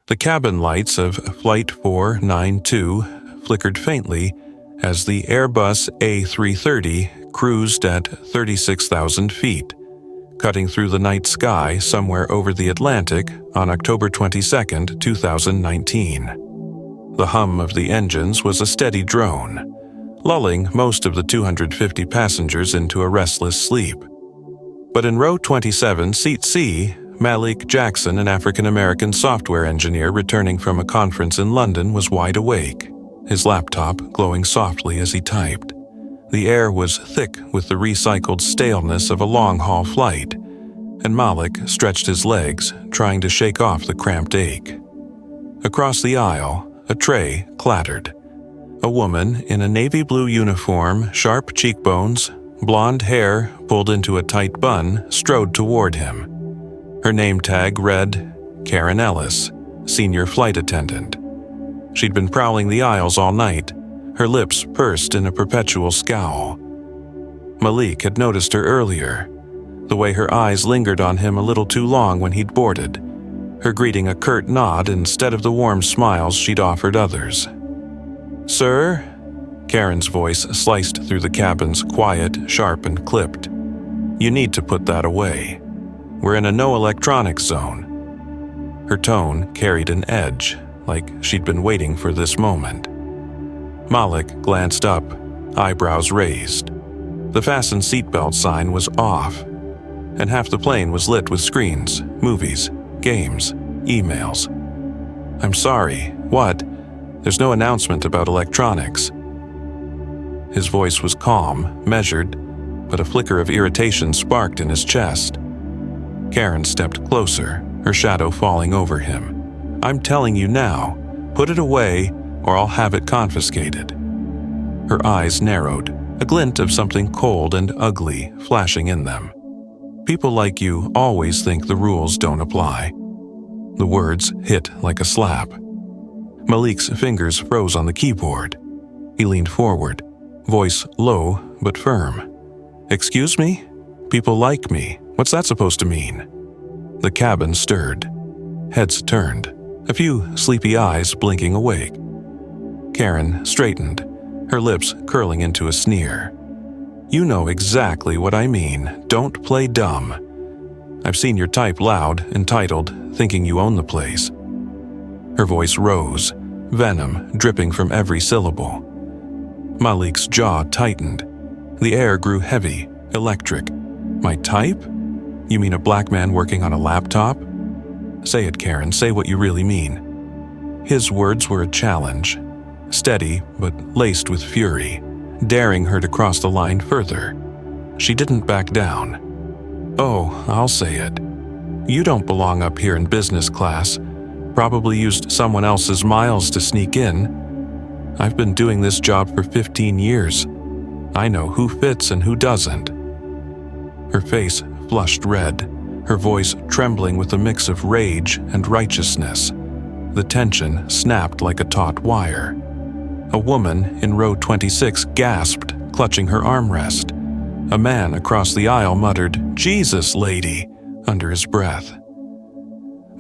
The cabin lights of Flight 492 flickered faintly as the Airbus A330 cruised at 36,000 feet, cutting through the night sky somewhere over the Atlantic on October 22, 2019. The hum of the engines was a steady drone, lulling most of the 250 passengers into a restless sleep. But in row 27, seat C, Malik Jackson, an African-American software engineer returning from a conference in London, was wide awake, his laptop glowing softly as he typed. The air was thick with the recycled staleness of a long-haul flight, and Malik stretched his legs, trying to shake off the cramped ache. Across the aisle, a tray clattered. A woman in a navy blue uniform, sharp cheekbones, blonde hair pulled into a tight bun, strode toward him. Her name tag read, Karen Ellis, senior flight attendant. She'd been prowling the aisles all night, her lips pursed in a perpetual scowl. Malik had noticed her earlier, the way her eyes lingered on him a little too long when he'd boarded, her greeting a curt nod instead of the warm smiles she'd offered others. "Sir?" Karen's voice sliced through the cabin's quiet, sharp, and clipped. "You need to put that away. We're in a no-electronics zone." Her tone carried an edge, like she'd been waiting for this moment. Malik glanced up, eyebrows raised. The fasten seatbelt sign was off, and half the plane was lit with screens, movies, games, emails. "I'm sorry, what? There's no announcement about electronics." His voice was calm, measured, but a flicker of irritation sparked in his chest. Karen stepped closer, her shadow falling over him. "I'm telling you now, put it away or I'll have it confiscated." Her eyes narrowed, a glint of something cold and ugly flashing in them. "People like you always think the rules don't apply." The words hit like a slap. Malik's fingers froze on the keyboard. He leaned forward, voice low but firm. "Excuse me? People like me. What's that supposed to mean?" The cabin stirred. Heads turned, a few sleepy eyes blinking awake. Karen straightened, her lips curling into a sneer. "You know exactly what I mean. Don't play dumb. I've seen your type loud, entitled, thinking you own the place." Her voice rose, venom dripping from every syllable. Malik's jaw tightened. The air grew heavy, electric. "My type? You mean a black man working on a laptop?" "Say it, Karen, say what you really mean." His words were a challenge, steady but laced with fury, daring her to cross the line further. She didn't back down. "Oh, I'll say it. You don't belong up here in business class. Probably used someone else's miles to sneak in. I've been doing this job for 15 years. I know who fits and who doesn't." Her face flushed red, her voice trembling with a mix of rage and righteousness. The tension snapped like a taut wire. A woman in row 26 gasped, clutching her armrest. A man across the aisle muttered, "Jesus, lady," under his breath.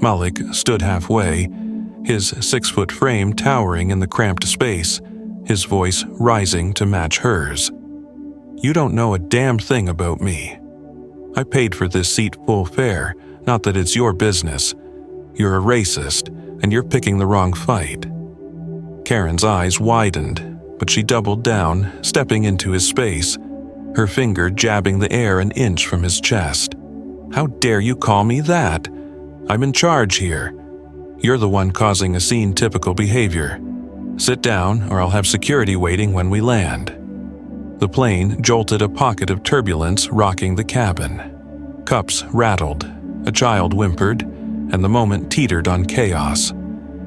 Malik stood halfway, his 6-foot frame towering in the cramped space, his voice rising to match hers. "You don't know a damn thing about me. I paid for this seat full fare, not that it's your business. You're a racist, and you're picking the wrong fight." Karen's eyes widened, but she doubled down, stepping into his space, her finger jabbing the air an inch from his chest. "How dare you call me that? I'm in charge here. You're the one causing a scene-typical behavior. Sit down, or I'll have security waiting when we land." The plane jolted a pocket of turbulence, rocking the cabin. Cups rattled, a child whimpered, and the moment teetered on chaos.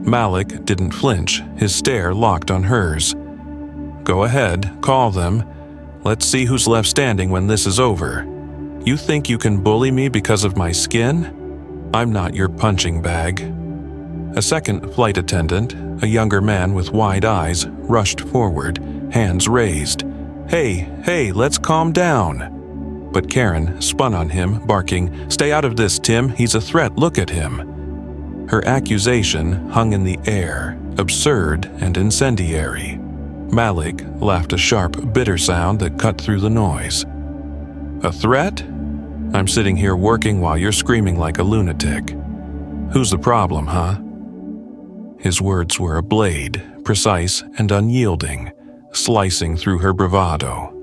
Malik didn't flinch, his stare locked on hers. "Go ahead, call them. Let's see who's left standing when this is over. You think you can bully me because of my skin? I'm not your punching bag." A second flight attendant, a younger man with wide eyes, rushed forward, hands raised. Hey, let's calm down." But Karen spun on him, barking, "Stay out of this, Tim. He's a threat. Look at him." Her accusation hung in the air, absurd and incendiary. Malik laughed a sharp, bitter sound that cut through the noise. A threat? I'm sitting here working while you're screaming like a lunatic. Who's the problem, huh? His words were a blade, precise and unyielding, slicing through her bravado.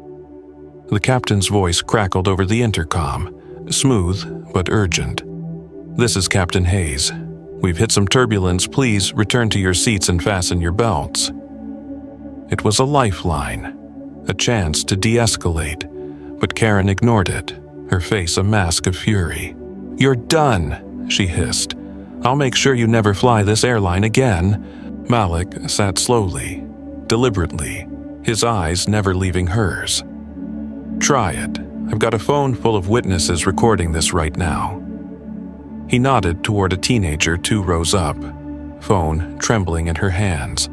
The captain's voice crackled over the intercom, smooth but urgent. This is Captain Hayes. We've hit some turbulence. Please return to your seats and fasten your belts. It was a lifeline, a chance to de-escalate, but Karen ignored it, her face a mask of fury. You're done, she hissed. I'll make sure you never fly this airline again. Malik sat slowly, deliberately, his eyes never leaving hers. Try it. I've got a phone full of witnesses recording this right now. He nodded toward a teenager 2 rows up, phone trembling in her hands,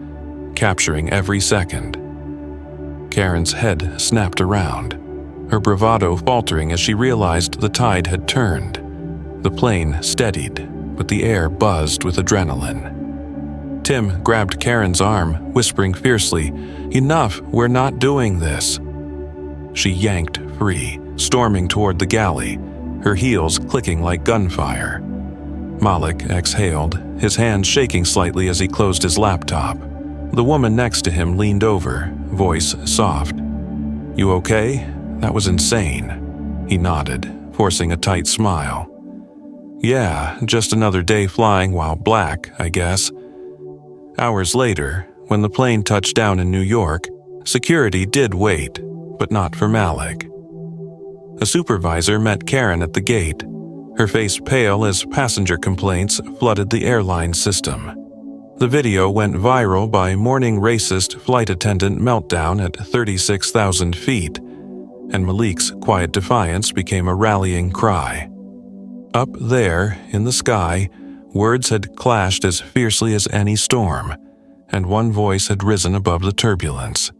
capturing every second. Karen's head snapped around, her bravado faltering as she realized the tide had turned. The plane steadied, but the air buzzed with adrenaline. Tim grabbed Karen's arm, whispering fiercely, "Enough, we're not doing this." She yanked free, storming toward the galley, her heels clicking like gunfire. Malik exhaled, his hand shaking slightly as he closed his laptop. The woman next to him leaned over, voice soft. "You okay? That was insane." He nodded, forcing a tight smile. "Yeah, just another day flying while black, I guess." Hours later, when the plane touched down in New York, security did wait, but not for Malik. A supervisor met Karen at the gate, her face pale as passenger complaints flooded the airline system. The video went viral by morning racist flight attendant meltdown at 36,000 feet, and Malik's quiet defiance became a rallying cry. Up there, in the sky, words had clashed as fiercely as any storm, and one voice had risen above the turbulence.